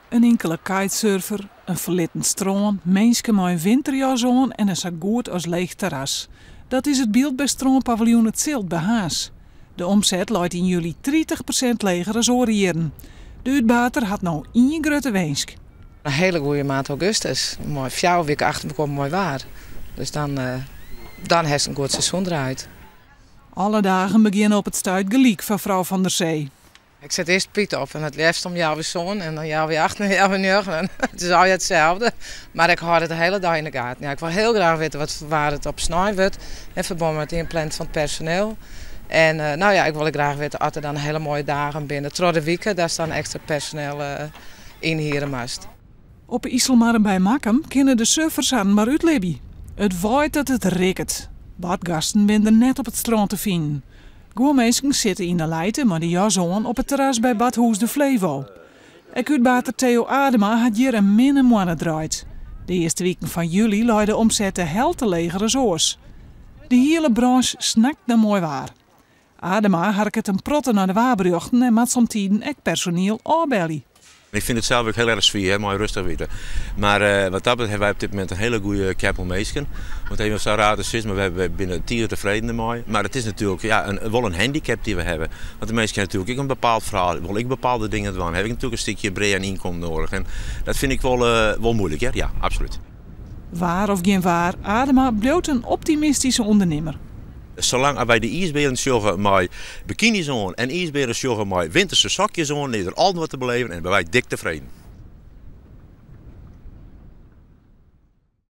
Een enkele kitesurfer, een verlitten strand, mensen met een winterjas aan en een zo goed als leeg terras. Dat is het beeld bij Strandpaviljoen Het Zilt bij Haas. De omzet luidt in juli 30% leger dan oorjaren. De uitbater had nou 1 grote wensk. Een hele goede maand augustus. Mooi 4 weken achter elkaar mooi waar. Dus dan heeft een goed seizoen eruit. Alle dagen beginnen op het stuit gelijk van vrouw van der Zee. Ik zet eerst Piet op en het liefst om jou weer zon en dan jou weer 8 en jou weer 9. Het is altijd hetzelfde. Maar ik hou het de hele dag in de gaten. Ja, ik wil heel graag weten waar het op snij wordt. In verband met het inplannen van het personeel. En ik wil graag weten als er dan hele mooie dagen binnen. Trouw de weken, daar staan extra personeel in hier mast. Op IJsselmaren bij Makkum kunnen de surfers aan maar uitlibben. Het waait dat het rikkert. Badgasten zijn net op het strand te vinden. Goeie mensen zitten in de leiden maar de jas aan op het terras bij Badhoes de Flevo. Uitbater Theo Adema had hier een min mannen draait. De eerste weken van juli luidde de omzet de helft leger als oors. De hele branche snakt naar mooi waar. Adema harket een protten naar de waarbruchten en maakt soms ook personeel aanbellen. Ik vind het zelf ook heel erg sfeer, mooi rustig weten. Maar wat dat betreft hebben wij op dit moment een hele goede keppel meesken. Want even zo raar is, maar we hebben binnen 10 tevreden mee. Maar het is natuurlijk wel een handicap die we hebben. Want de mensen hebben natuurlijk ook een bepaald verhaal, wil ik bepaalde dingen doen. Heb ik natuurlijk een stukje breed en inkomen nodig. En dat vind ik wel moeilijk, hè? Ja, absoluut. Waar of geen waar, Adema bleef een optimistische ondernemer. Zolang wij de ijsberen joggen met bikinis aan en ijsberen joggen met winterse zakjes aan, is er altijd wat te beleven en ben wij dik tevreden.